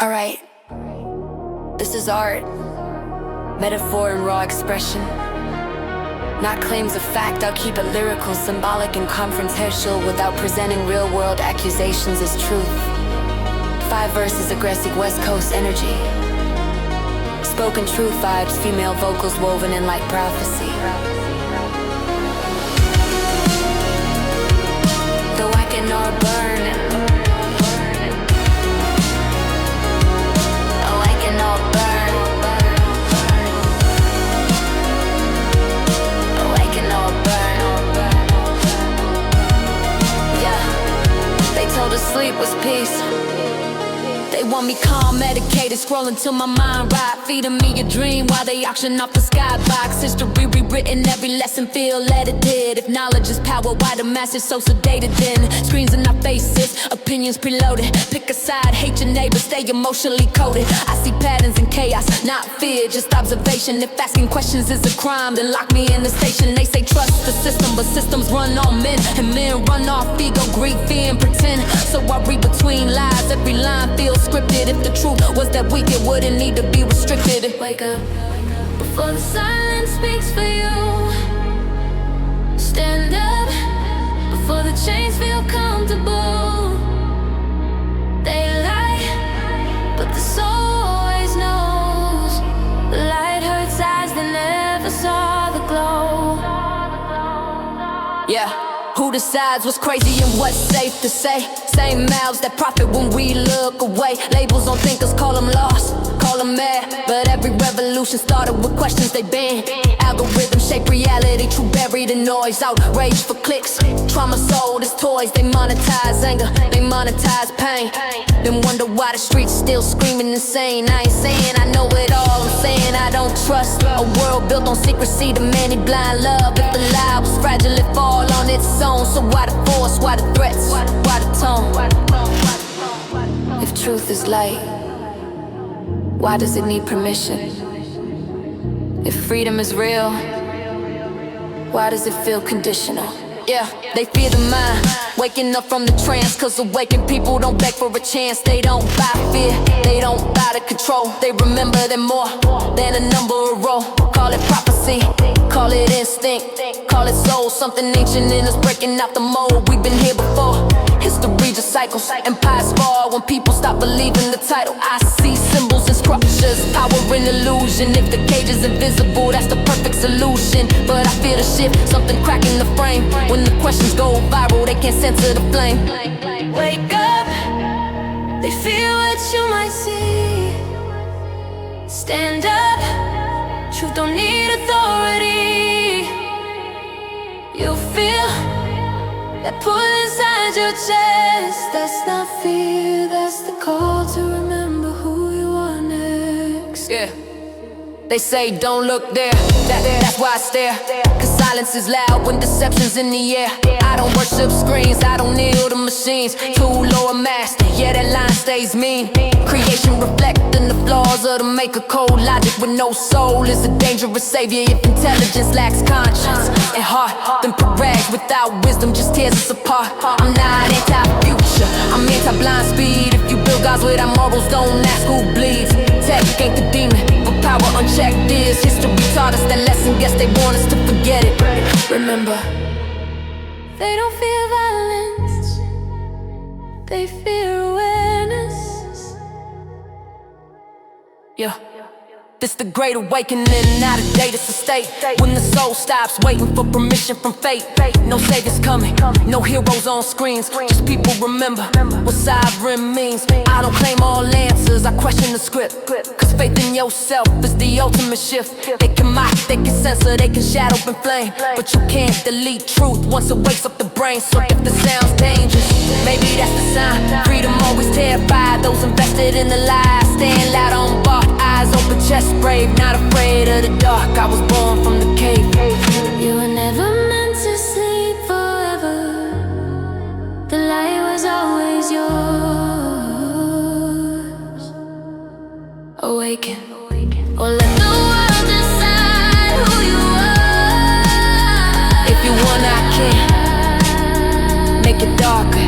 Alright, this is art, metaphor and raw expression. Not claims of fact, I'll keep it lyrical, symbolic and confrontational without presenting real-world accusations as truth. 5 verses, aggressive West Coast energy. Spoken truth vibes, female vocals woven in like prophecy. Though I cannot burn, told her sleep was peace. They want me calm, medicated, scrolling till my mind right, feeding me a dream while they auction off the skybox. History rewritten, every lesson feel edited. If knowledge is power, why the masses so sedated then? Screens in our faces, opinions preloaded. Pick a side, hate your neighbor, stay emotionally coded. I see patterns in chaos, not fear, just observation. If asking questions is a crime, then lock me in the station. They say trust the system, but systems run on men, and men run off ego, greed, fear, and pretend. So I read between lies, every line feels scripted. If the truth was that weak, it wouldn't need to be restricted. Wake up before the silence speaks for you. Stand up before the chains feel comfortable. They lie, but the soul always knows. The light hurts eyes that never saw the glow. Yeah. Who decides what's crazy and what's safe to say? Same mouths that profit when we look away. Labels on thinkers, call them lost, call them mad. But every revolution started with questions they banned. Algorithms shape reality, true buried in noise. Outrage for clicks, trauma sold as toys. They monetize anger, they monetize pain. Then wonder why the streets still screaming insane. I ain't saying I know it all, I'm saying I don't trust a world built on secrecy, demanding blind love. If the lie was fragile, it fall on its own. So why the force, why the threats, why the tone? If truth is light, why does it need permission? If freedom is real, why does it feel conditional? Yeah, they fear the mind, waking up from the trance. Cause awakened people don't beg for a chance. They don't buy fear, they don't buy the control. They remember them more than a number or roll. Call it prophecy, call it instinct, call it soul. Something ancient in us breaking out the mold. We've been here before. History just cycles, empires fall when people stop believing the title. I see symbols and structures, power and illusion. If the cage is invisible, that's the perfect solution. But I feel the shift, something cracking the frame. When the questions go viral, they can't censor the flame. Wake up, they fear what you might see. Stand up, truth don't need authority. You feel that pull inside your chest. That's not fear, that's the call to remember who you are next. Yeah. They say don't look there, that's why I stare. Cause silence is loud when deception's in the air. I don't worship screens, I don't kneel to machines. Too low a master, yeah that line stays mean. Creation reflecting the flaws of the maker. Cold logic with no soul is a dangerous savior. If intelligence lacks conscience and heart, then parade without wisdom just tears us apart. I'm not anti-future, I'm anti-blind speed. If you build gods without morals, don't ask who bleeds. Tech ain't the demon, but power unchecked is. History taught us that lesson, guess they want us to forget it. Remember, they don't fear violence, they fear awareness. Yeah. This the great awakening, not a date, it's a state. When the soul stops waiting for permission from fate. No saviors coming, no heroes on screens. Just people remember what sovereign means. I don't claim all answers, I question the script. Cause faith in yourself is the ultimate shift. They can mock, they can censor, they can shadow and flame. But you can't delete truth once it wakes up the brain. So if the sound's dangerous, maybe that's the sign. Freedom always terrified those invested in the lie. Stand loud on bar, eyes open, chest brave, not afraid of the dark. I was born from the cave. You were never meant to sleep forever. The light was always yours. Awaken, or let the world decide who you are. If you want, I can make it darker.